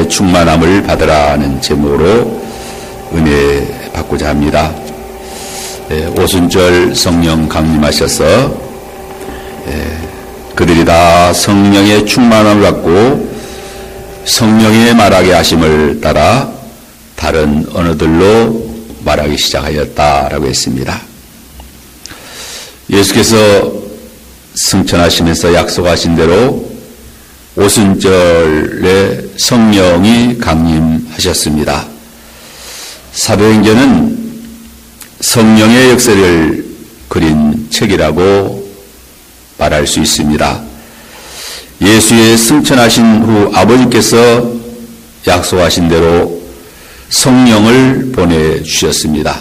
성령의 충만함을 받으라는 제목으로 은혜 받고자 합니다. 오순절 성령 강림하셔서 그들이 다 성령의 충만함을 받고 성령의 말하게 하심을 따라 다른 언어들로 말하기 시작하였다라고 했습니다. 예수께서 승천하시면서 약속하신 대로 오순절에 성령이 강림하셨습니다. 사도행전은 성령의 역사를 그린 책이라고 말할 수 있습니다. 예수의 승천하신 후 아버지께서 약속하신 대로 성령을 보내주셨습니다.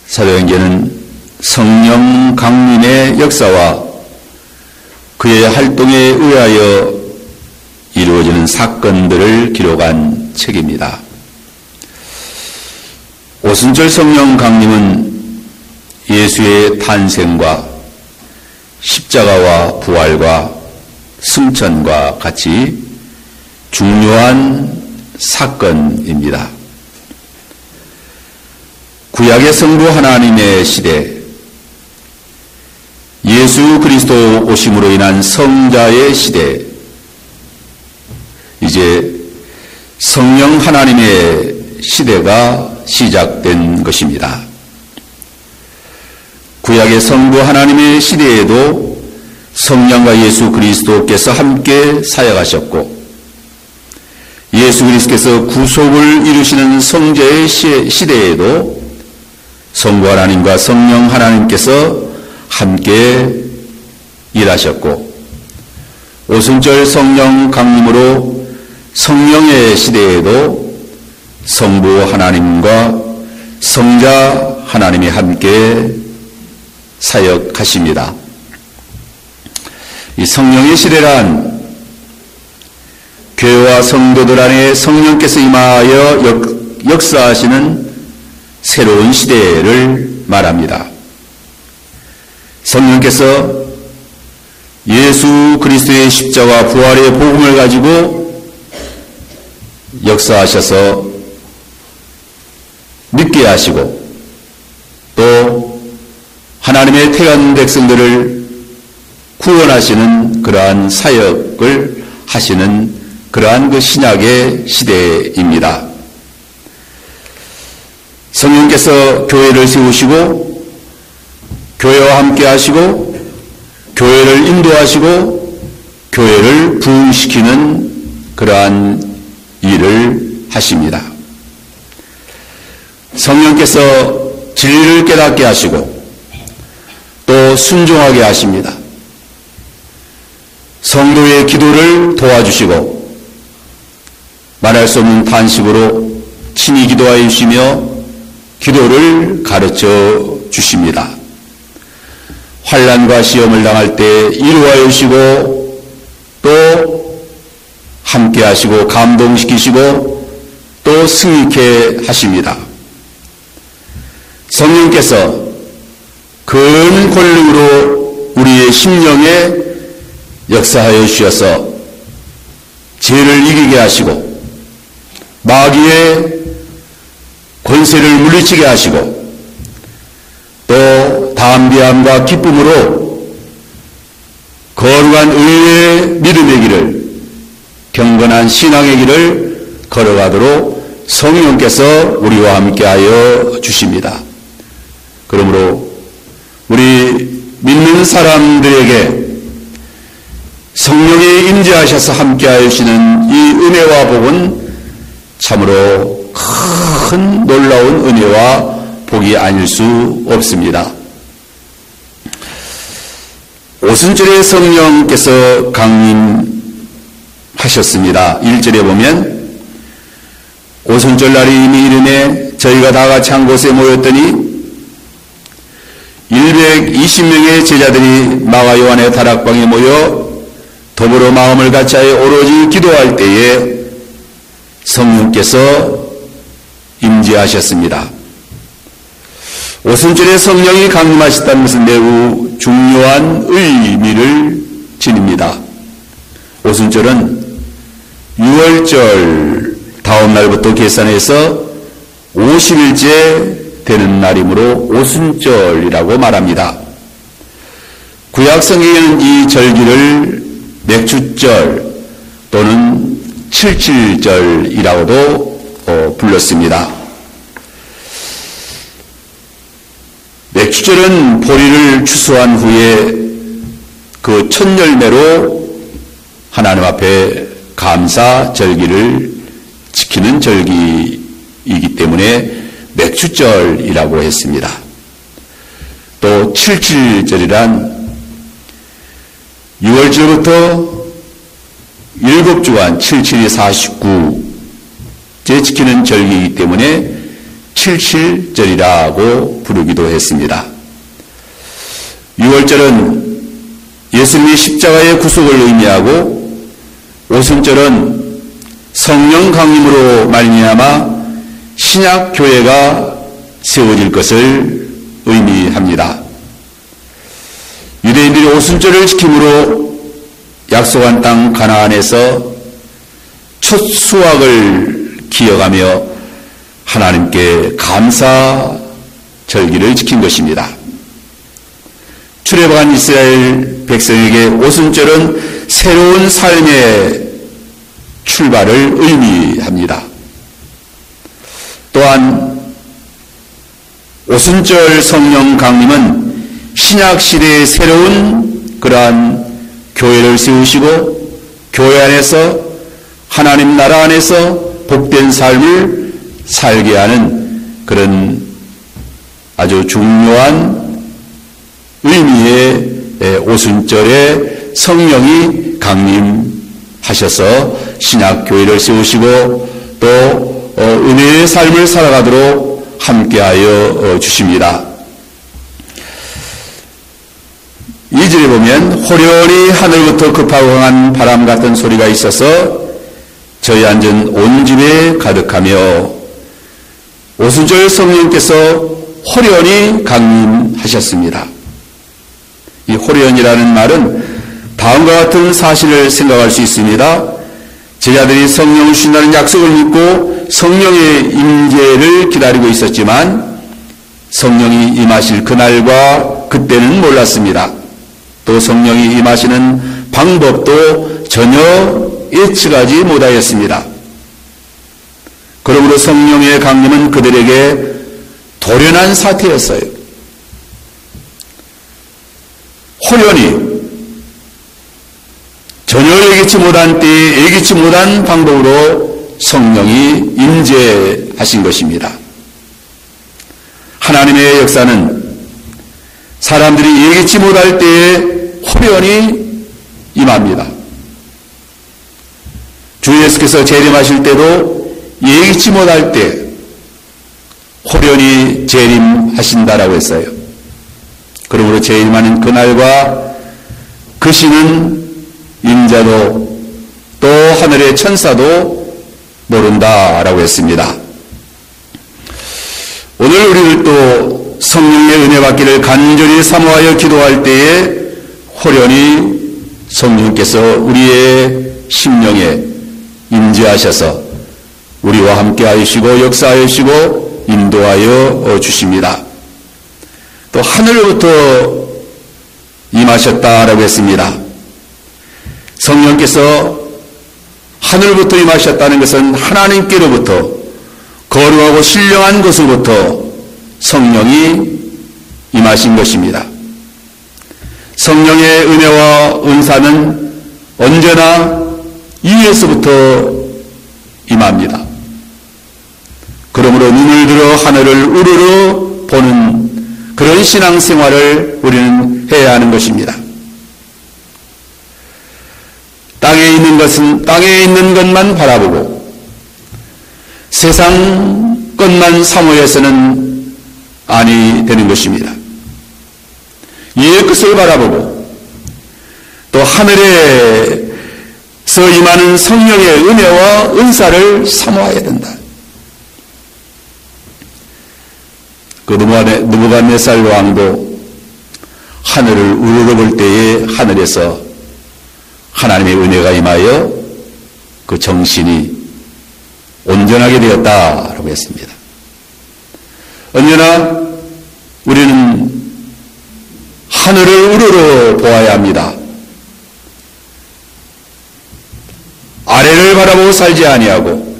사도행전은 성령 강림의 역사와 그의 활동에 의하여 이루어지는 사건들을 기록한 책입니다. 오순절 성령 강림은 예수의 탄생과 십자가와 부활과 승천과 같이 중요한 사건입니다. 구약의 성부 하나님의 시대, 예수 그리스도 오심으로 인한 성자의 시대, 이제 성령 하나님의 시대가 시작된 것입니다. 구약의 성부 하나님의 시대에도 성령과 예수 그리스도께서 함께 사역하셨고 예수 그리스도께서 구속을 이루시는 성자의 시대에도 성부 하나님과 성령 하나님께서 함께 일하셨고 오순절 성령 강림으로 성령의 시대에도 성부 하나님과 성자 하나님이 함께 사역하십니다. 이 성령의 시대란 교회와 성도들 안에 성령께서 임하여 역사하시는 새로운 시대를 말합니다. 성령께서 예수 그리스도의 십자가 부활의 복음을 가지고 역사하셔서 믿게 하시고 또 하나님의 택한 백성들을 구원하시는 그러한 사역을 하시는 그러한 그 신약의 시대입니다. 성령께서 교회를 세우시고 교회와 함께 하시고 교회를 인도하시고 교회를 부흥시키는 그러한 일을 하십니다. 성령께서 진리를 깨닫게 하시고 또 순종하게 하십니다. 성도의 기도를 도와주시고 말할 수 없는 단식으로 친히 기도하여 주시며 기도를 가르쳐 주십니다. 환난과 시험을 당할 때 이루하여 주시고 또 함께 하시고 감동시키시고 또 승리케 하십니다. 성령께서 큰 권능으로 우리의 심령에 역사하여 주셔서 죄를 이기게 하시고 마귀의 권세를 물리치게 하시고 또 담대함과 기쁨으로 거룩한 의의 믿음의 길을 경건한 신앙의 길을 걸어가도록 성령께서 우리와 함께하여 주십니다. 그러므로 우리 믿는 사람들에게 성령이 임재하셔서 함께하여 주시는 이 은혜와 복은 참으로 큰 놀라운 은혜와 복이 아닐 수 없습니다. 오순절에 성령께서 강림하셨습니다. 1절에 보면 오순절 날이 이미 이르매 저희가 다 같이 한 곳에 모였더니 120명의 제자들이 마가 요한의 다락방에 모여 더불어 마음을 같이하여 오로지 기도할 때에 성령께서 임재하셨습니다. 오순절에 성령이 강림하셨다는 것은 매우 중요한 의미를 지닙니다. 오순절은 6월절 다음 날부터 계산해서 50일째 되는 날이므로 오순절이라고 말합니다. 구약 성경에는 이 절기를 맥추절 또는 칠칠절이라고도 불렀습니다. 맥추절은 보리를 추수한 후에 그 첫 열매로 하나님 앞에 감사 절기를 지키는 절기이기 때문에 맥추절이라고 했습니다. 또 칠칠절이란 6월절부터 7주간 77이 49째 지키는 절기이기 때문에 칠칠절이라고 부르기도 했습니다. 6월절은 예수님의 십자가의 구속을 의미하고 오순절은 성령 강림으로 말미암아 신약 교회가 세워질 것을 의미합니다. 유대인들이 오순절을 지킴으로 약속한 땅 가나안에서 첫 수확을 기억하며 하나님께 감사 절기를 지킨 것입니다. 출애굽한 이스라엘 백성에게 오순절은 새로운 삶의 출발을 의미합니다. 또한 오순절 성령 강림은 신약 시대의 새로운 그러한 교회를 세우시고 교회 안에서 하나님 나라 안에서 복된 삶을 살게 하는 그런 아주 중요한 의미의 오순절에 성령이 강림하셔서 신약 교회를 세우시고 또 은혜의 삶을 살아가도록 함께하여 주십니다. 2절에 보면 호련히 하늘부터 급하고 강한 바람 같은 소리가 있어서 저희 앉은 온 집에 가득하며 오순절 성령께서 호련히 강림하셨습니다. 이 호련이라는 말은 다음과 같은 사실을 생각할 수 있습니다. 제자들이 성령을 주신다는 약속을 믿고 성령의 임재를 기다리고 있었지만 성령이 임하실 그날과 그때는 몰랐습니다. 또 성령이 임하시는 방법도 전혀 예측하지 못하였습니다. 그러므로 성령의 강림은 그들에게 돌연한 사태였어요. 호련히 전혀 예기치 못한 때에 예기치 못한 방법으로 성령이 임재하신 것입니다. 하나님의 역사는 사람들이 예기치 못할 때에 호련히 임합니다. 주 예수께서 재림하실 때도 예기치 못할 때 호련히 재림하신다라고 했어요. 그러므로 재림하는 그날과 그 시는 인자도 또 하늘의 천사도 모른다라고 했습니다. 오늘 우리들도 성령의 은혜 받기를 간절히 사모하여 기도할 때에 호련히 성령께서 우리의 심령에 임재하셔서 우리와 함께 하시고 역사하시고 인도하여 주십니다. 또 하늘로부터 임하셨다라고 했습니다. 성령께서 하늘부터 임하셨다는 것은 하나님께로부터 거룩하고 신령한 것으로부터 성령이 임하신 것입니다. 성령의 은혜와 은사는 언제나 위에서부터 임합니다. 그러므로 눈을 들어 하늘을 우러러 보는 그런 신앙생활을 우리는 해야 하는 것입니다. 땅에 있는 것은 땅에 있는 것만 바라보고 세상 것만 사모해서는 아니 되는 것입니다. 이의 것을 바라보고 또 하늘에서 임하는 성령의 은혜와 은사를 사모해야 된다. 그 느부갓네살 왕도 하늘을 우러러볼 때에 하늘에서 하나님의 은혜가 임하여 그 그 정신이 온전하게 되었다라고 했습니다. 언제나 우리는 하늘을 우러러 보아야 합니다. 아래를 바라보고 살지 아니하고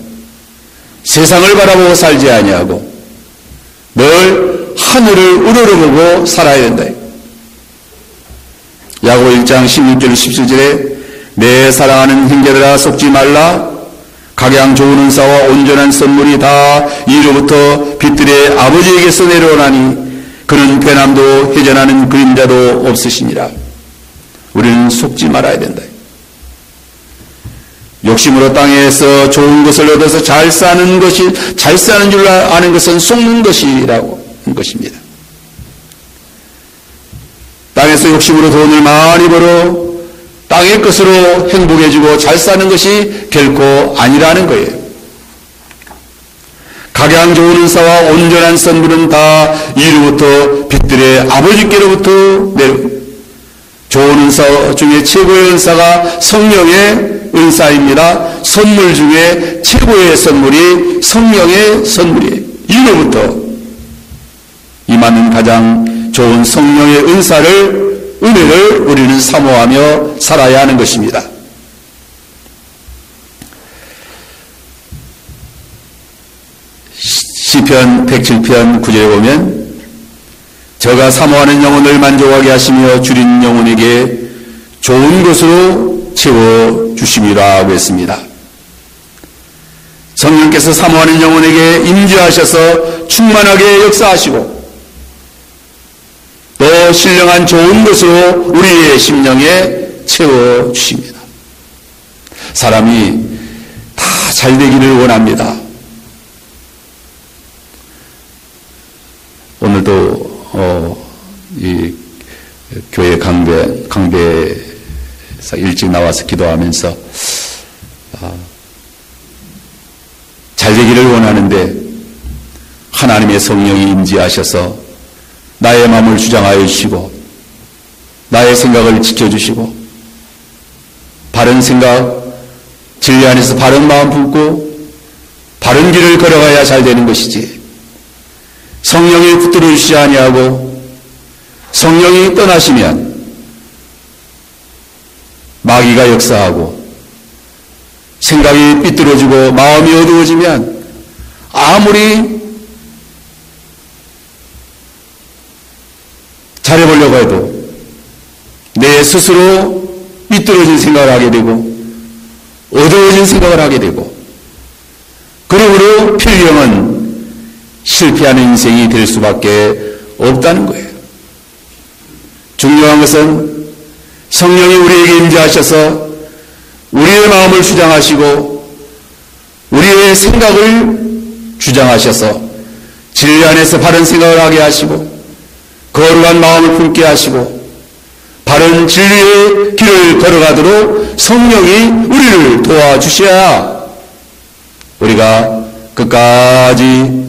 세상을 바라보고 살지 아니하고 늘 하늘을 우러러보고 살아야 된다. 야고보 1장 16절 17절에 내 사랑하는 형제들아 속지 말라. 각양 좋은 은사와 온전한 선물이 다 이로부터 빛들의 아버지에게서 내려오나니 그는 변함도 회전하는 그림자도 없으시니라. 우리는 속지 말아야 된다. 욕심으로 땅에서 좋은 것을 얻어서 잘 사는 줄 아는 것은 속는 것이라고 하는 것입니다. 땅에서 욕심으로 돈을 많이 벌어 땅의 것으로 행복해지고 잘 사는 것이 결코 아니라는 거예요. 각양 좋은 은사와 온전한 선물은 다 이로부터 빛들의 아버지께로부터 내려옵니다. 좋은 은사 중에 최고의 은사가 성령의 은사입니다. 선물 중에 최고의 선물이 성령의 선물이에요. 이로부터 임하는 가장 좋은 성령의 은혜를 우리는 사모하며 살아야 하는 것입니다. 시편 107편 9절에 보면 저가 사모하는 영혼을 만족하게 하시며 줄인 영혼에게 좋은 것으로 채워주심이라고 했습니다. 성령께서 사모하는 영혼에게 임재하셔서 충만하게 역사하시고 또 신령한 좋은 것으로 우리의 심령에 채워주십니다. 사람이 다 잘되기를 원합니다. 오늘도 이 교회 강대에서 일찍 나와서 기도하면서 잘되기를 원하는데 하나님의 성령이 임재하셔서 나의 마음을 주장하여 주시고 나의 생각을 지켜주시고 바른 생각, 진리 안에서 바른 마음 품고 바른 길을 걸어가야 잘 되는 것이지 성령이 붙들어 주시지 아니하고 성령이 떠나시면 마귀가 역사하고 생각이 삐뚤어지고 마음이 어두워지면 아무리 잘해보려고 해도 내 스스로 삐뚤어진 생각을 하게 되고 어두워진 생각을 하게 되고 그러므로 필경은 실패하는 인생이 될 수밖에 없다는 거예요. 중요한 것은 성령이 우리에게 임재하셔서 우리의 마음을 주장하시고 우리의 생각을 주장하셔서 진리 안에서 바른 생각을 하게 하시고 거룩한 마음을 품게 하시고 바른 진리의 길을 걸어가도록 성령이 우리를 도와주셔야 우리가 끝까지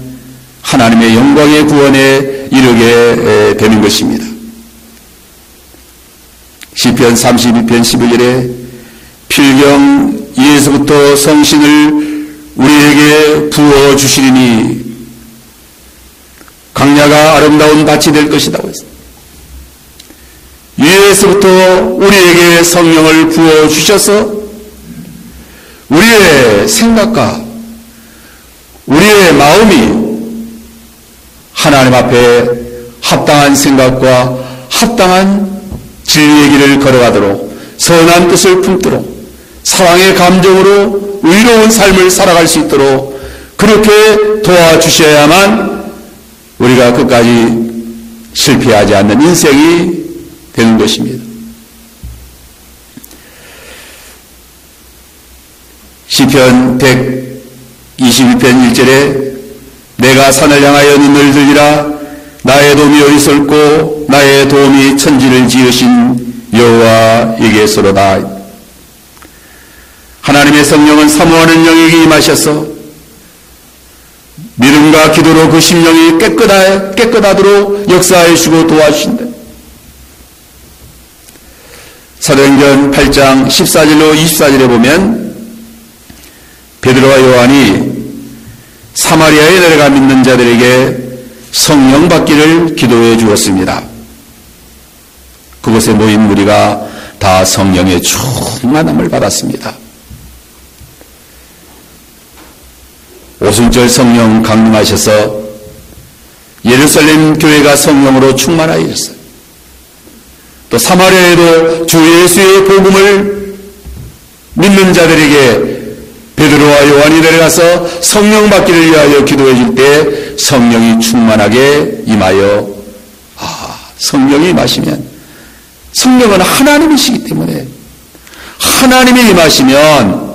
하나님의 영광의 구원에 이르게 되는 것입니다. 시편 32편 11절에 필경 이에서부터 성신을 우리에게 부어주시리니 강야가 아름다운 밭이 될 것이라고 했습니다. 위에서부터 우리에게 성령을 부어주셔서 우리의 생각과 우리의 마음이 하나님 앞에 합당한 생각과 합당한 진리의 길을 걸어가도록 선한 뜻을 품도록 사랑의 감정으로 의로운 삶을 살아갈 수 있도록 그렇게 도와주셔야만 우리가 끝까지 실패하지 않는 인생이 되는 것입니다. 시편 122편 1절에 내가 산을 향하여 눈을 들리라 나의 도움이 어디서 있고 나의 도움이 천지를 지으신 여호와에게서로다. 하나님의 성령은 사모하는 영에게 임하셔서 믿음과 기도로 그 심령이 깨끗하도록 역사해 주시고 도와주신다. 사도행전 8장 14절로 24절에 보면 베드로와 요한이 사마리아에 내려가 믿는 자들에게 성령 받기를 기도해 주었습니다. 그곳에 모인 무리가 다 성령의 충만함을 받았습니다. 오순절 성령 강림하셔서 예루살렘 교회가 성령으로 충만하였어요. 또 사마리아에도 주 예수의 복음을 믿는 자들에게 베드로와 요한이 내려가서 성령 받기를 위하여 기도해 줄 때 성령이 충만하게 임하여 성령이 임하시면 성령은 하나님이시기 때문에 하나님이 임하시면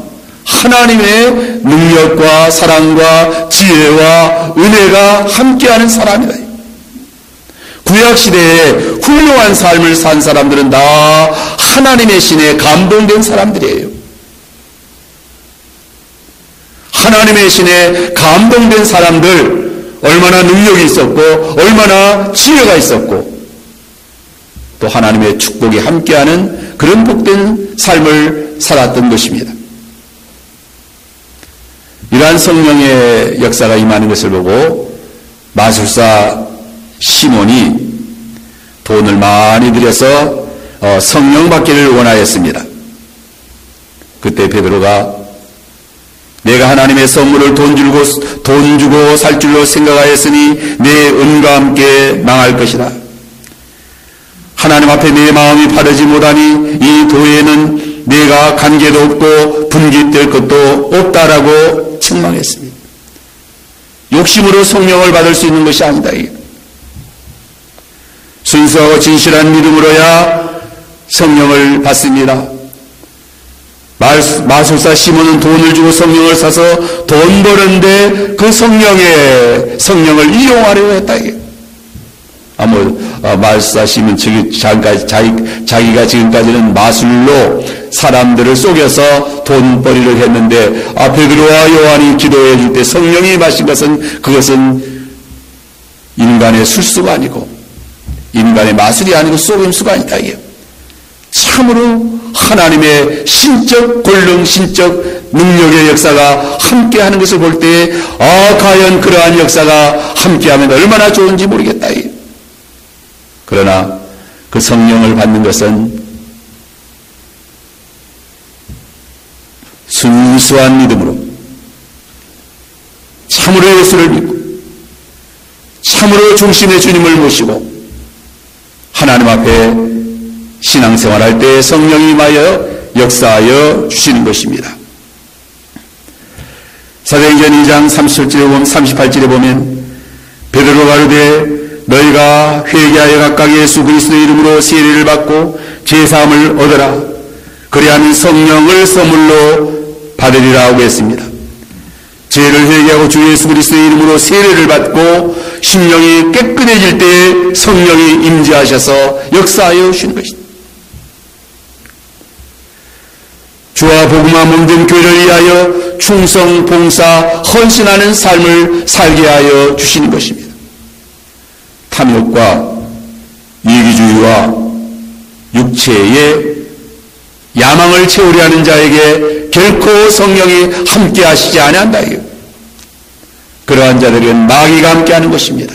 하나님의 능력과 사랑과 지혜와 은혜가 함께하는 사람이다. 구약시대에 훌륭한 삶을 산 사람들은 다 하나님의 신에 감동된 사람들이에요. 하나님의 신에 감동된 사람들, 얼마나 능력이 있었고 얼마나 지혜가 있었고 또 하나님의 축복이 함께하는 그런 복된 삶을 살았던 것입니다. 이러한 성령의 역사가 임하는 것을 보고 마술사 시몬이 돈을 많이 들여서 성령 받기를 원하였습니다. 그때 베드로가 내가 하나님의 선물을 돈 주고 살 줄로 생각하였으니 내 은과 함께 망할 것이다. 하나님 앞에 내 마음이 바르지 못하니 이 도에는 내가 관계도 없고 분깃될 것도 없다라고 책망했습니다. 욕심으로 성령을 받을 수 있는 것이 아니다. 순수하고 진실한 믿음으로야 성령을 받습니다. 마술사 시몬은 돈을 주고 성령을 사서 돈 버는데 그 성령을 이용하려고 했다. 마술사 시몬 자기가 지금까지는 마술로 사람들을 속여서 돈벌이를 했는데 베드로와 요한이 기도해 줄 때 성령이 마신 것은 그것은 인간의 술수가 아니고 인간의 마술이 아니고 속임수가 아니다. 참으로 하나님의 신적 권능, 신적 능력의 역사가 함께하는 것을 볼 때 과연 그러한 역사가 함께하면 얼마나 좋은지 모르겠다. 그러나 그 성령을 받는 것은 순수한 믿음으로 참으로 예수를 믿고 참으로 중심의 주님을 모시고 하나님 앞에 신앙생활할 때 성령이 임하여 역사하여 주시는 것입니다. 사도행전 2장 38절에 보면 베드로가 가로되 너희가 회개하여 각각 예수 그리스도의 이름으로 세례를 받고 제사함을 얻어라. 그리하면 성령을 선물로 받으리라 하고 했습니다. 죄를 회개하고 주 예수 그리스도의 이름으로 세례를 받고 심령이 깨끗해질 때에 성령이 임재하셔서 역사하여 주시는 것입니다. 주와 복음과 몸된 교회를 위하여 충성, 봉사, 헌신하는 삶을 살게 하여 주시는 것입니다. 탐욕과 이기주의와 육체의 야망을 채우려 하는 자에게 결코 성령이 함께 하시지 아니한다. 그러한 자들은 마귀가 함께 하는 것입니다.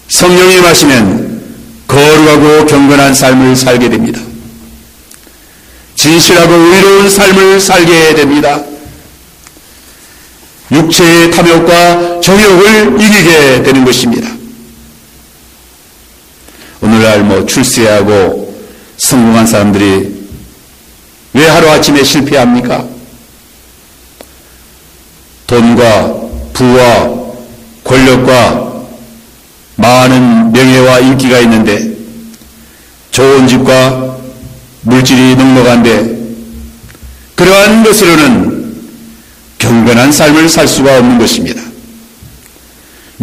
성령이 임하시면 거룩하고 경건한 삶을 살게 됩니다. 진실하고 의로운 삶을 살게 됩니다. 육체의 탐욕과 정욕을 이기게 되는 것입니다. 오늘날 출세하고 성공한 사람들이 왜 하루아침에 실패합니까? 돈과 부와 권력과 많은 명예와 인기가 있는데 좋은 집과 물질이 넉넉한데 그러한 것으로는 경건한 삶을 살 수가 없는 것입니다.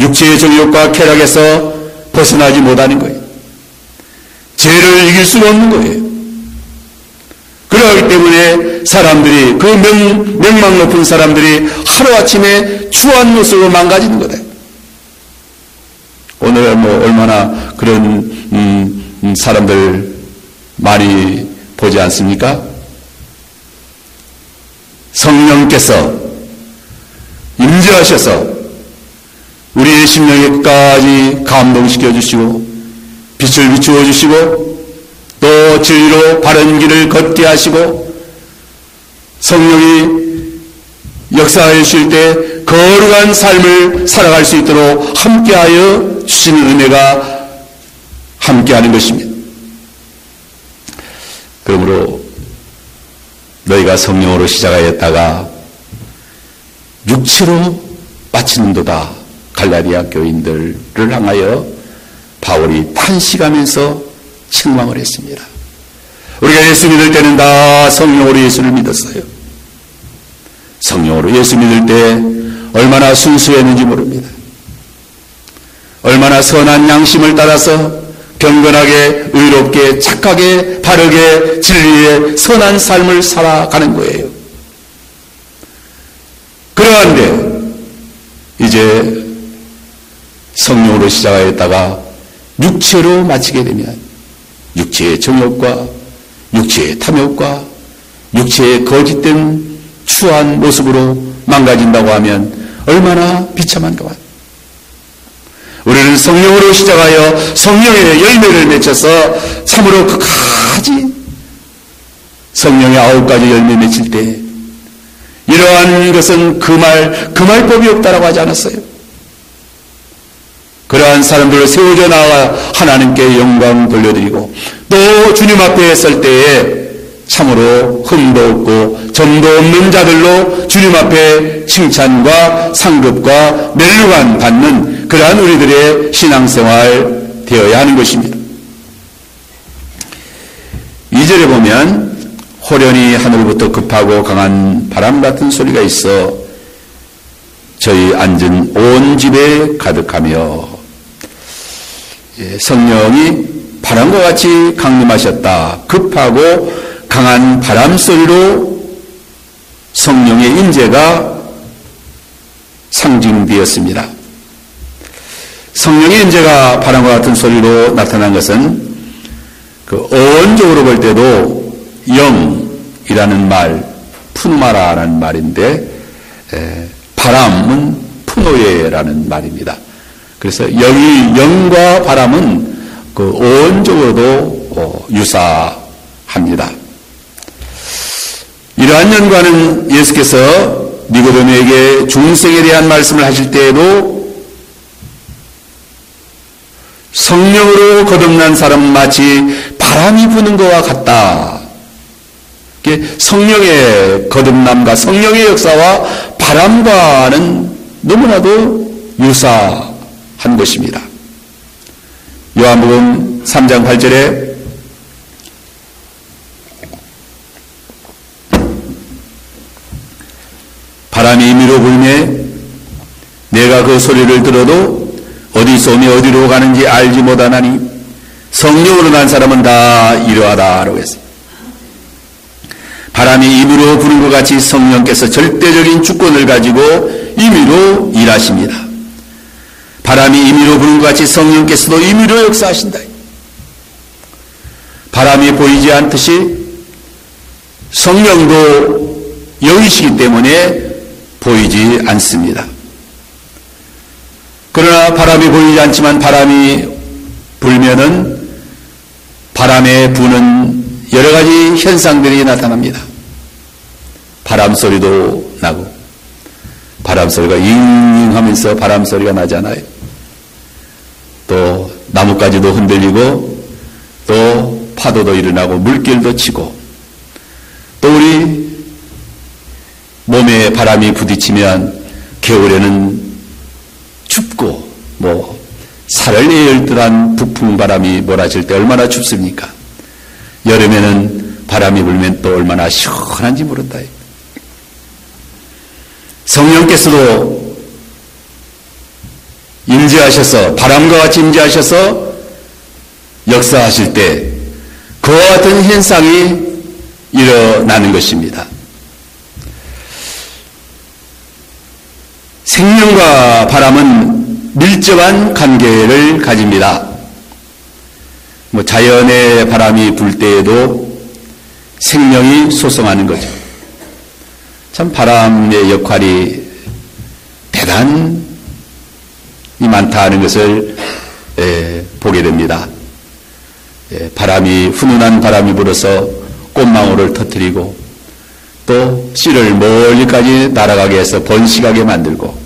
육체의 정욕과 쾌락에서 벗어나지 못하는 거예요. 죄를 이길 수가 없는 거예요. 그러기 때문에 사람들이 그 명망 높은 사람들이 하루아침에 추한 모습으로 망가지는 거다. 오늘 얼마나 그런 사람들 많이 보지 않습니까? 성령께서 임재하셔서 우리의 심령에 끝까지 감동시켜 주시고 빛을 비추어 주시고 또 진리로 바른 길을 걷게 하시고 성령이 역사해 주실 때 거룩한 삶을 살아갈 수 있도록 함께하여 주시는 은혜가 함께하는 것입니다. 그러므로 너희가 성령으로 시작하였다가 육체로 마치는도다. 갈라디아 교인들을 향하여 바울이 탄식하면서 책망을 했습니다. 우리가 예수 믿을 때는 다 성령으로 예수를 믿었어요. 성령으로 예수 믿을 때 얼마나 순수했는지 모릅니다. 얼마나 선한 양심을 따라서 경건하게 의롭게 착하게 바르게 진리의 선한 삶을 살아가는 거예요. 그러한데 이제 성령으로 시작하였다가 육체로 마치게 되면 육체의 정욕과 육체의 탐욕과 육체의 거짓된 추한 모습으로 망가진다고 하면 얼마나 비참한가. 우리는 성령으로 시작하여 성령의 열매를 맺혀서 참으로 끝까지 성령의 9가지 열매 맺힐 때 이러한 것은 그 말법이 없다라고 하지 않았어요. 그러한 사람들을 세워져 나와 하나님께 영광 돌려드리고 또 주님 앞에 설 때에 참으로 흠도 없고 점도 없는 자들로 주님 앞에 칭찬과 상급과 멸류관 받는 그러한 우리들의 신앙생활 되어야 하는 것입니다. 2절에 보면 호련히 하늘부터 급하고 강한 바람 같은 소리가 있어 저희 앉은 온 집에 가득하며 성령이 바람과 같이 강림하셨다. 급하고 강한 바람 소리로 성령의 임재가 상징되었습니다. 성령의 임재가 바람과 같은 소리로 나타난 것은 그 어원적으로 볼 때도 영이라는 말, 푸누마라라는 말인데 바람은 푸노예라는 말입니다. 그래서 영과 바람은 그 어원적으로도 유사합니다. 이러한 연관은 예수께서 니고데모에게 중생에 대한 말씀을 하실 때에도 성령으로 거듭난 사람은 마치 바람이 부는 것과 같다. 성령의 거듭남과 성령의 역사와 바람과는 너무나도 유사한 것입니다. 요한복음 3장 8절에 바람이 임의로 불매 내가 그 소리를 들어도 어디서 오며 어디로 가는지 알지 못하나니 성령으로 난 사람은 다 이러하다라고 했습니다. 바람이 임의로 부는 것 같이 성령께서 절대적인 주권을 가지고 임의로 일하십니다. 바람이 임의로 부는 것 같이 성령께서도 임의로 역사하신다. 바람이 보이지 않듯이 성령도 영이시기 때문에 보이지 않습니다. 그러나 바람이 보이지 않지만 바람이 불면은 바람에 부는 여러 가지 현상들이 나타납니다. 바람 소리도 나고 바람 소리가 잉잉 하면서 바람 소리가 나잖아요. 또 나뭇가지도 흔들리고 또 파도도 일어나고 물결도 치고 또 우리 몸에 바람이 부딪히면 겨울에는 춥고 살을 내열 듯한 북풍 바람이 몰아칠 때 얼마나 춥습니까? 여름에는 바람이 불면 또 얼마나 시원한지 모른다. 성령께서도 임재하셔서 바람과 같이 임재하셔서 역사하실 때 그와 같은 현상이 일어나는 것입니다. 생명과 바람은 밀접한 관계를 가집니다. 자연의 바람이 불 때에도 생명이 소성하는 거죠. 참 바람의 역할이 대단히 많다는 것을 보게 됩니다. 훈훈한 바람이 불어서 꽃망울을 터뜨리고 또 씨를 멀리까지 날아가게 해서 번식하게 만들고,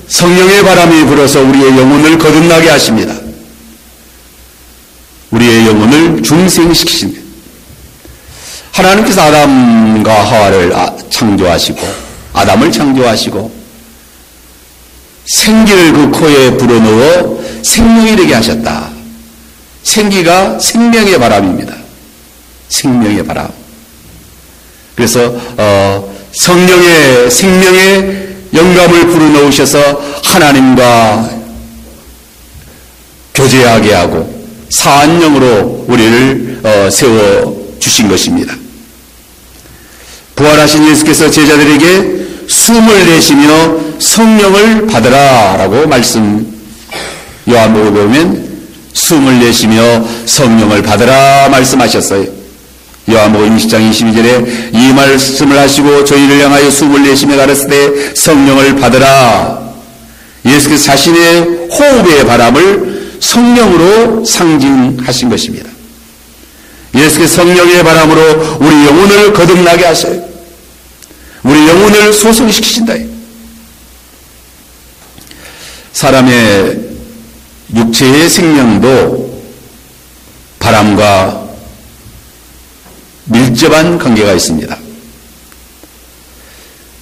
성령의 바람이 불어서 우리의 영혼을 거듭나게 하십니다. 우리의 영혼을 중생시키십니다. 하나님께서 아담과 하와를 창조하시고 아담을 창조하시고 생기를 그 코에 불어넣어 생명이 되게 하셨다. 생기가 생명의 바람입니다. 생명의 바람. 그래서 성령의 생명의 영감을 불어넣으셔서 하나님과 교제하게 하고 사한 영으로 우리를 세워주신 것입니다. 부활하신 예수께서 제자들에게 숨을 내쉬며 성령을 받으라 라고 요한복음에 보면 숨을 내쉬며 성령을 받으라 말씀하셨어요. 요한복음 20장 22절에 이 말씀을 하시고 저희를 향하여 숨을 내쉬며 가라사대 성령을 받으라. 예수께서 자신의 호흡의 바람을 성령으로 상징하신 것입니다. 예수께서 성령의 바람으로 우리 영혼을 거듭나게 하셔요. 우리 영혼을 소성시키신다. 사람의 육체의 생명도 바람과 밀접한 관계가 있습니다.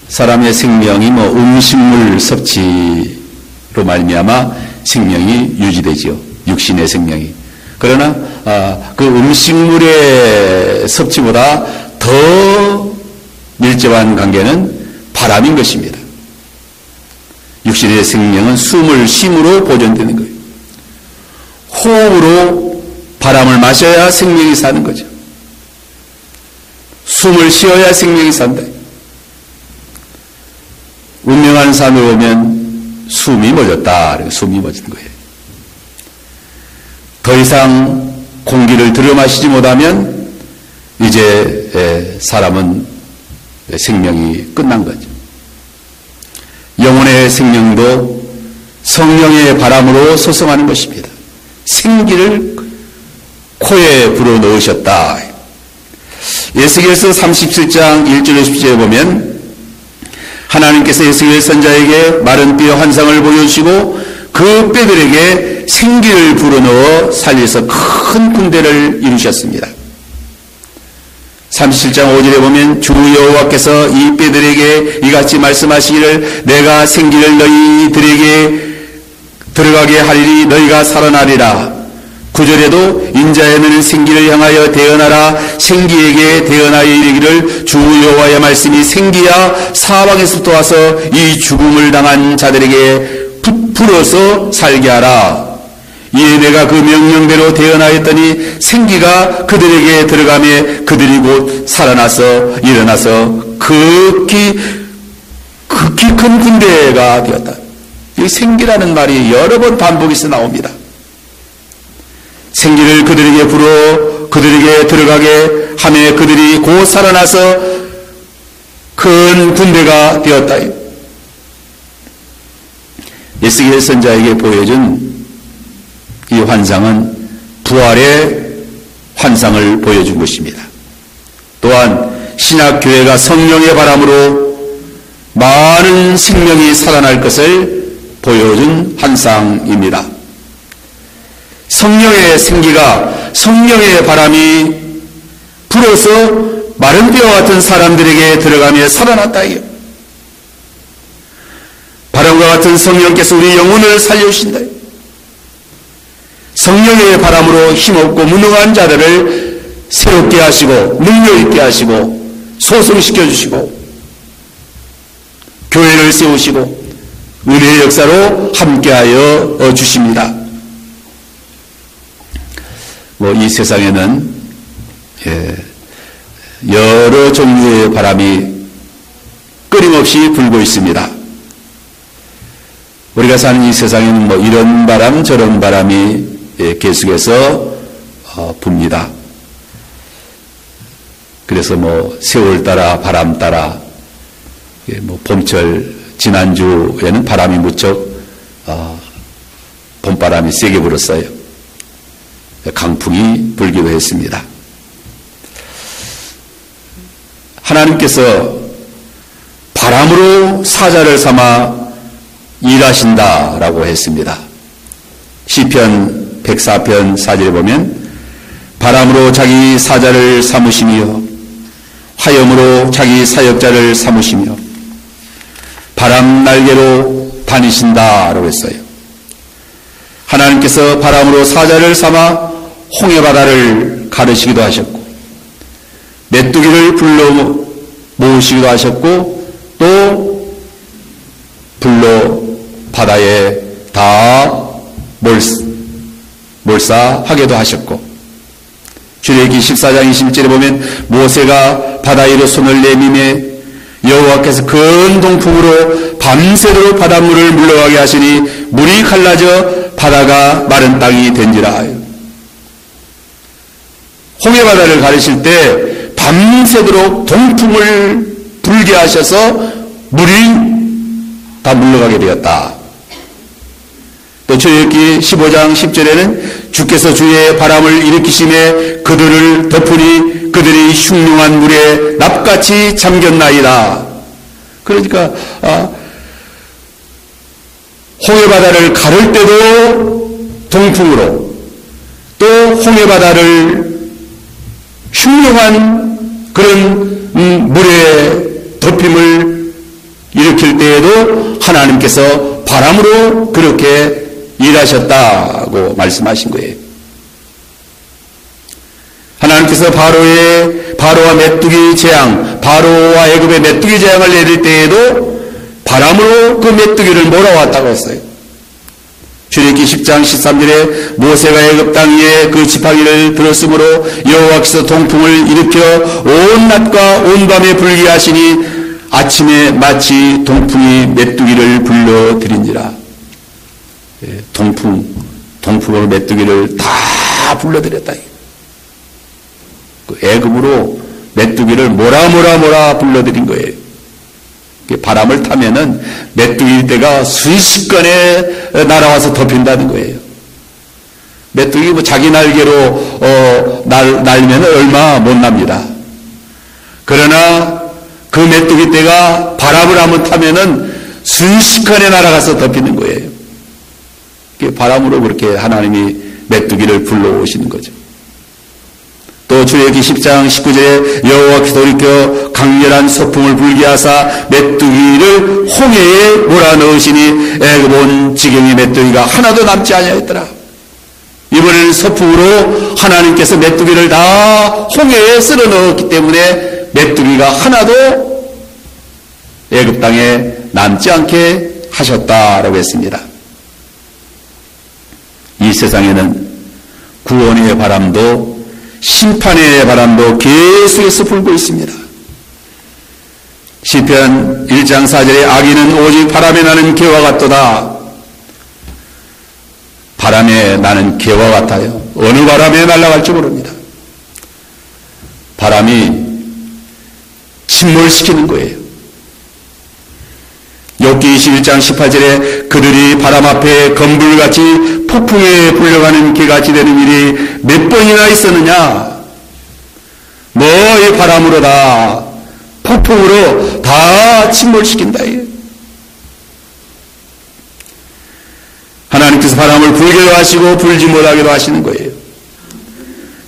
사람의 생명이 음식물 섭취로 말미암아 생명이 유지되지요. 육신의 생명이. 그러나 그 음식물의 섭취보다 더 밀접한 관계는 바람인 것입니다. 육신의 생명은 숨을 쉼으로 보존되는 거예요. 호흡으로 바람을 마셔야 생명이 사는 거죠. 숨을 쉬어야 생명이 산다. 운명하는 사람을 보면 숨이 멎었다. 숨이 멎은 거예요. 더 이상 공기를 들여마시지 못하면 이제 사람은 생명이 끝난 거죠. 영혼의 생명도 성령의 바람으로 소성하는 것입니다. 생기를 코에 불어넣으셨다. 에스겔서 37장 1절에 10절에 보면 하나님께서 에스겔 선자에게 마른 뼈의 환상을 보여주시고 그 뼈들에게 생기를 불어넣어 살려서 큰 군대를 이루셨습니다. 37장 5절에 보면 주 여호와께서 이 뼈들에게 이같이 말씀하시기를 내가 생기를 너희들에게 들어가게 하리니 너희가 살아나리라. 9절에도 인자의 너는 생기를 향하여 대언하라. 생기에게 대언하여 이르기를 주 여호와의 말씀이 생기야 사방에서부터 와서 이 죽음을 당한 자들에게 부풀어서 살게 하라. 이에 내가 그 명령대로 대언하였더니 생기가 그들에게 들어가며 그들이 곧 살아나서 일어나서 극히 큰 군대가 되었다. 이 생기라는 말이 여러 번 반복해서 나옵니다. 생기를 그들에게 불어 그들에게 들어가게 하며 그들이 곧 살아나서 큰 군대가 되었다. 에스겔 선자에게 보여준 이 환상은 부활의 환상을 보여준 것입니다. 또한 신약교회가 성령의 바람으로 많은 생명이 살아날 것을 보여준 환상입니다. 성령의 생기가 성령의 바람이 불어서 마른 뼈와 같은 사람들에게 들어가며 살아났다. 바람과 같은 성령께서 우리 영혼을 살려주신다. 성령의 바람으로 힘없고 무능한 자들을 새롭게 하시고 능력 있게 하시고 소성시켜 주시고 교회를 세우시고 은혜의 역사로 함께하여 주십니다. 이 세상에는 여러 종류의 바람이 끊임없이 불고 있습니다. 우리가 사는 이 세상에는 이런 바람 저런 바람이 계속해서 붑니다. 그래서 뭐 세월 따라 바람 따라 뭐 봄철 지난주에는 바람이 무척 봄바람이 세게 불었어요. 강풍이 불기도 했습니다. 하나님께서 바람으로 사자를 삼아 일하신다라고 했습니다. 시편 104편 4절에 보면 바람으로 자기 사자를 삼으시며 화염으로 자기 사역자를 삼으시며 바람 날개로 다니신다라고 했어요. 하나님께서 바람으로 사자를 삼아 홍해바다를 가르시기도 하셨고 메뚜기를 불러 모으시기도 하셨고 또 불러 바다에 다 몰사하게도 하셨고 출애굽기 14장 21절에 보면 모세가 바다 위로 손을 내미매 여호와께서 큰 동풍으로 밤새도록 바닷물을 물러가게 하시니 물이 갈라져 바다가 마른 땅이 된지라. 홍해바다를 가르칠 때 밤새도록 동풍을 불게 하셔서 물이 다 물러가게 되었다. 또 출애굽기 15장 10절에는 주께서 주의 바람을 일으키심에 그들을 덮으니 그들이 흉흉한 물에 납같이 잠겼나이다. 그러니까 홍해바다를 가를 때도 동풍으로 또 홍해바다를 흉흉한 그런 물의 덮임을 일으킬 때에도 하나님께서 바람으로 그렇게 일하셨다고 말씀하신 거예요. 하나님께서 바로와 메뚜기 재앙, 바로와 애굽의 메뚜기 재앙을 내릴 때에도 바람으로 그 메뚜기를 몰아왔다고 했어요. 출애굽기 10장 13절에 모세가 애굽 땅 위에 그 지팡이를 들었으므로 여호와께서 동풍을 일으켜 온 낮과 온 밤에 불게 하시니 아침에 마치 동풍이 메뚜기를 불러들인지라. 동풍으로 메뚜기를 다 불러들였다. 그 애굽으로 메뚜기를 몰아 불러들인 거예요. 바람을 타면은 메뚜기 떼가 순식간에 날아와서 덮인다는 거예요. 메뚜기 뭐 자기 날개로 날면 얼마 못 납니다. 그러나 그 메뚜기 떼가 바람을 한번 타면은 순식간에 날아가서 덮이는 거예요. 바람으로 그렇게 하나님이 메뚜기를 불러오시는 거죠. 또 출애굽기 10장 19절에 여호와께서 돌이켜 강렬한 서풍을 불게 하사 메뚜기를 홍해에 몰아넣으시니 애굽 온 지경의 메뚜기가 하나도 남지 아니하였더라. 이번에는 서풍으로 하나님께서 메뚜기를 다 홍해에 쓸어 넣었기 때문에 메뚜기가 하나도 애굽 땅에 남지 않게 하셨다라고 했습니다. 이 세상에는 구원의 바람도 심판의 바람도 계속해서 불고 있습니다. 시편 1장 4절에 악인은 오직 바람에 나는 개와 같도다. 바람에 나는 개와 같아요. 어느 바람에 날아갈지 모릅니다. 바람이 침몰시키는 거예요. 욥기 21장 18절에 그들이 바람 앞에 검불같이 폭풍에 불려가는 개같이 되는 일이 몇 번이나 있었느냐. 뭐 이 바람으로 다 폭풍으로 다 침몰시킨다. 하나님께서 바람을 불게도 하시고 불지 못하게도 하시는 거예요.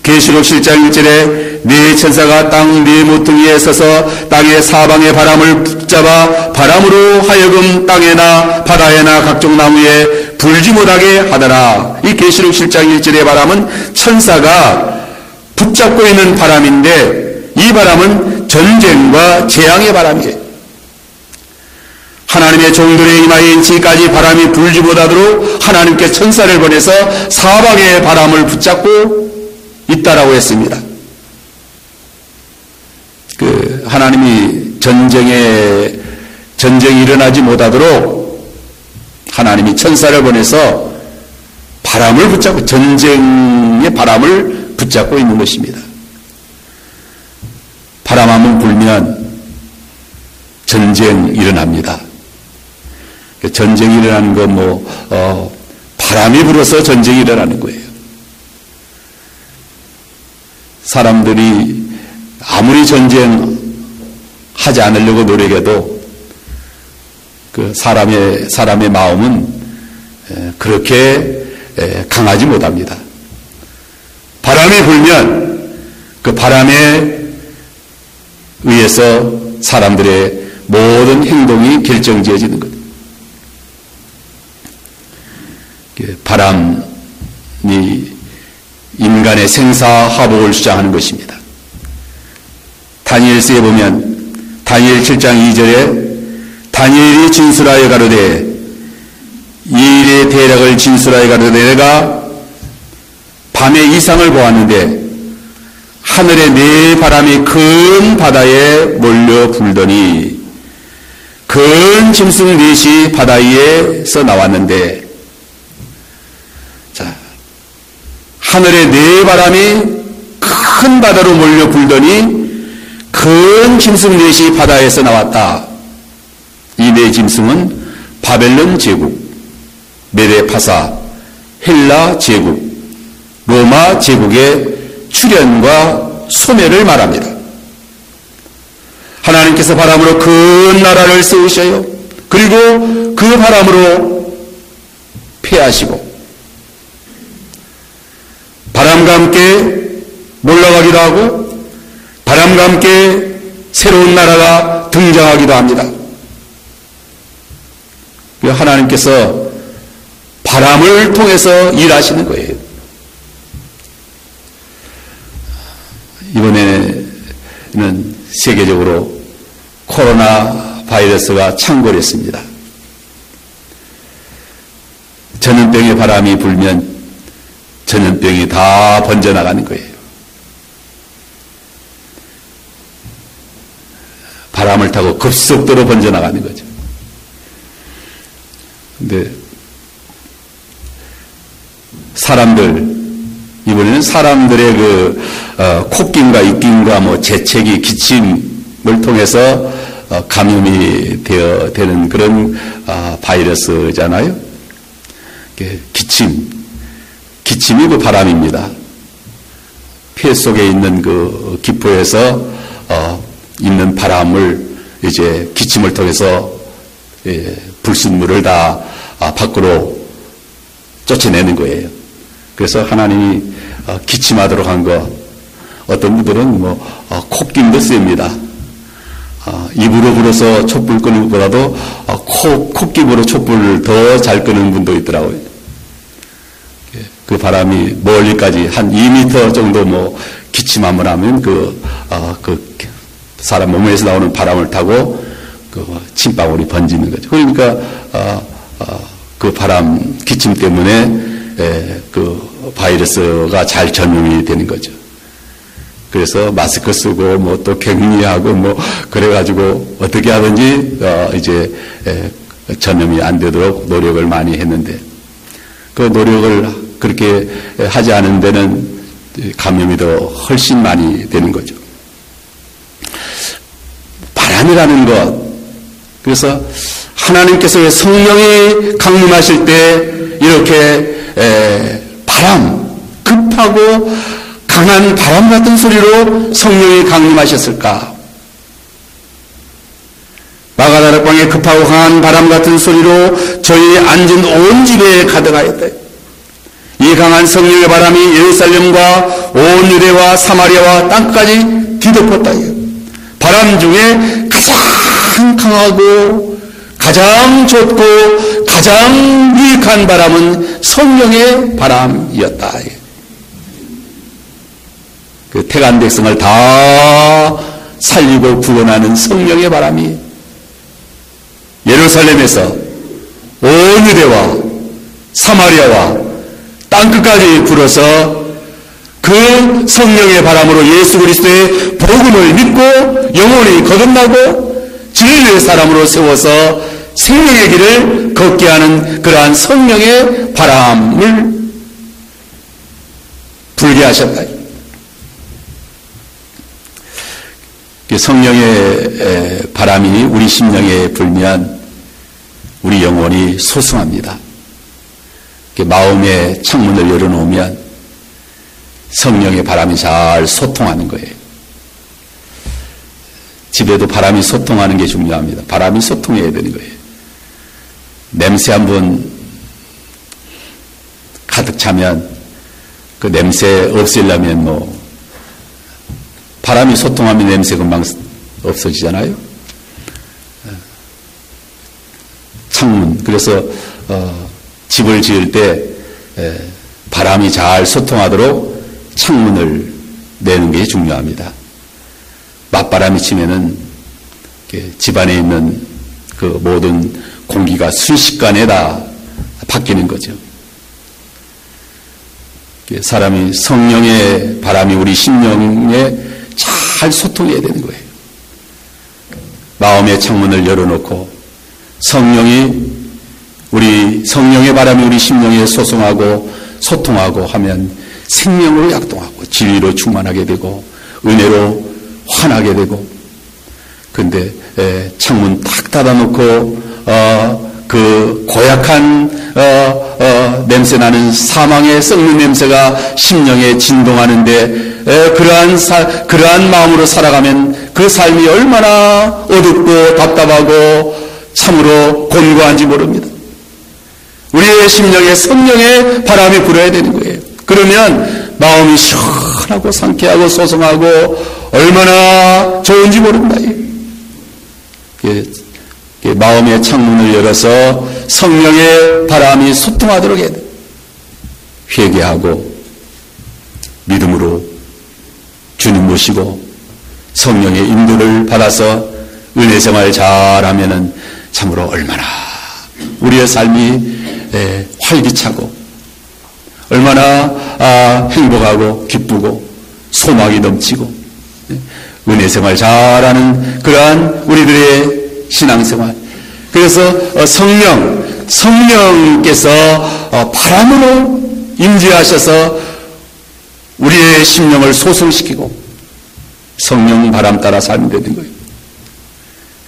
계시록 7장 1절에 네 천사가 땅 네 모퉁이에 서서 땅의 사방의 바람을 붙잡아 바람으로 하여금 땅에나 바다에나 각종 나무에 불지 못하게 하더라. 이 계시록 7장 1절의 바람은 천사가 붙잡고 있는 바람인데 이 바람은 전쟁과 재앙의 바람이에요. 하나님의 종들의 이마에 인치까지 바람이 불지 못하도록 하나님께 천사를 보내서 사방의 바람을 붙잡고 있다라고 했습니다. 하나님이 전쟁이 일어나지 못하도록 하나님이 천사를 보내서 바람을 붙잡고 전쟁의 바람을 붙잡고 있는 것입니다. 바람 한번 불면 전쟁 일어납니다. 전쟁이 일어나는 건 바람이 불어서 전쟁이 일어나는 거예요. 사람들이 아무리 전쟁하지 않으려고 노력해도 그 사람의 마음은 그렇게 강하지 못합니다. 바람이 불면 그 바람에 의해서 사람들의 모든 행동이 결정지어지는 것. 바람이 인간의 생사화복을 주장하는 것입니다. 다니엘서에 보면 다니엘 7장 2절에 다니엘이 진술하여 가로되 이 일의 대략을 진술하여 가로되 내가 밤에 이상을 보았는데 하늘에 네 바람이 큰 바다에 몰려 불더니 큰 짐승 넷이 바다 위에서 나왔는데, 자, 하늘에 네 바람이 큰 바다로 몰려 불더니 큰 짐승 넷이 바다에서 나왔다. 이 네 짐승은 바벨론 제국, 메데파사, 헬라 제국, 로마 제국의 출현과 소멸을 말합니다. 하나님께서 바람으로 큰 나라를 세우셔요. 그리고 그 바람으로 패하시고 바람과 함께 몰려가기도 하고 바람과 함께 새로운 나라가 등장하기도 합니다. 하나님께서 바람을 통해서 일하시는 거예요. 이번에는 세계적으로 코로나 바이러스가 창궐했습니다. 전염병의 바람이 불면 전염병이 다 번져나가는 거예요. 바람을 타고 급속도로 번져나가는 거죠. 근데 이번에는 사람들의 콧김과 입김과 재채기, 기침을 통해서 감염이 되는 그런 바이러스잖아요. 기침이 그 바람입니다. 폐 속에 있는 그 기포에서 있는 바람을 이제 기침을 통해서 불순물을 다 밖으로 쫓아내는 거예요. 그래서 하나님이 기침하도록 한 거, 어떤 분들은 콧김도 씁니다. 입으로 불어서 촛불 끄는 것보다도 콧김으로 촛불을 더 잘 끄는 분도 있더라고요. 그 바람이 멀리까지 한 2m 정도 기침 한번 하면 그 사람 몸에서 나오는 바람을 타고 침방울이 번지는 거죠. 그러니까 그 바람 기침 때문에 그 바이러스가 잘 전염이 되는 거죠. 그래서 마스크 쓰고 또 격리하고 그래가지고 어떻게 하든지 이제 전염이 안 되도록 노력을 많이 했는데, 그 노력을 그렇게 하지 않은 데는 감염이 더 훨씬 많이 되는 거죠. 바람이라는 것, 그래서 하나님께서 성령이 강림하실 때 이렇게 급하고 강한 바람 같은 소리로 성령이 강림하셨을까? 마가다락방에 급하고 강한 바람 같은 소리로 저희 앉은 온 집에 가득하였다. 이 강한 성령의 바람이 예루살렘과 온 유대와 사마리아와 땅까지 뒤덮었다. 바람 중에 가장 강하고 가장 좁고 가장 유익한 바람은 성령의 바람이었다. 그 택한 백성을 다 살리고 구원하는 성령의 바람이 예루살렘에서 온 유대와 사마리아와 땅끝까지 불어서 그 성령의 바람으로 예수 그리스도의 복음을 믿고 영혼이 거듭나고 진리의 사람으로 세워서 생명의 길을 걷게 하는 그러한 성령의 바람을 불게 하셨다. 성령의 바람이 우리 심령에 불면 우리 영혼이 소승합니다. 마음의 창문을 열어놓으면 성령의 바람이 잘 소통하는 거예요. 집에도 바람이 소통하는 게 중요합니다. 바람이 소통해야 되는 거예요. 냄새 한번 가득 차면 그 냄새 없애려면 바람이 소통하면 냄새 금방 없어지잖아요. 창문, 그래서 집을 지을 때 바람이 잘 소통하도록 창문을 내는 게 중요합니다. 맞바람이 치면은 집안에 있는 그 모든 공기가 순식간에 다 바뀌는 거죠. 사람이 성령의 바람이 우리 심령에 잘 소통해야 되는 거예요. 마음의 창문을 열어놓고 성령의 바람이 우리 심령에 소송하고 소통하고 하면 생명으로 약동하고 진리로 충만하게 되고 은혜로 환하게 되고. 근데 창문 딱 닫아놓고 그 고약한 냄새 나는 사망의 썩는 냄새가 심령에 진동하는데 그러한 마음으로 살아가면 그 삶이 얼마나 어둡고 답답하고 참으로 곤고한지 모릅니다. 우리의 심령에 성령의 바람이 불어야 되는 거예요. 그러면 마음이 시원하고 상쾌하고 소성하고 얼마나 좋은지 모릅니다. 마음의 창문을 열어서 성령의 바람이 소통하도록 해야 돼요. 회개하고 믿음으로 주님 모시고 성령의 인도를 받아서 은혜 생활 잘하면은 참으로 얼마나 우리의 삶이 활기차고 얼마나 행복하고 기쁘고 소망이 넘치고 은혜 생활 잘하는 그러한 우리들의 신앙생활. 그래서 성령께서 바람으로 임재하셔서 우리의 심령을 소성시키고 성령 바람 따라 살면 되는 거예요.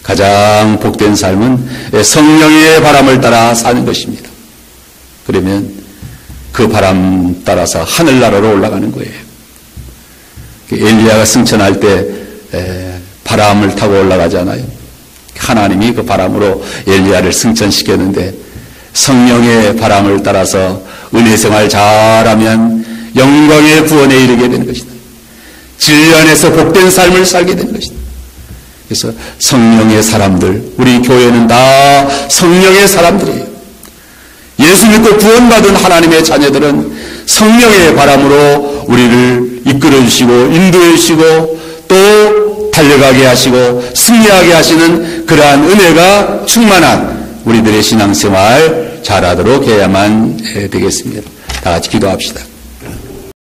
가장 복된 삶은 성령의 바람을 따라 사는 것입니다. 그러면 그 바람 따라서 하늘나라로 올라가는 거예요. 엘리야가 승천할 때 바람을 타고 올라가잖아요. 하나님이 그 바람으로 엘리야를 승천시켰는데 성령의 바람을 따라서 은혜 생활 잘하면 영광의 구원에 이르게 되는 것이다. 진리 안에서 복된 삶을 살게 되는 것이다. 그래서 성령의 사람들, 우리 교회는 다 성령의 사람들이에요. 예수 믿고 구원받은 하나님의 자녀들은 성령의 바람으로 우리를 이끌어 주시고 인도해 주시고 또 달려가게 하시고 승리하게 하시는 그러한 은혜가 충만한 우리들의 신앙생활 잘하도록 해야만 되겠습니다. 다 같이 기도합시다.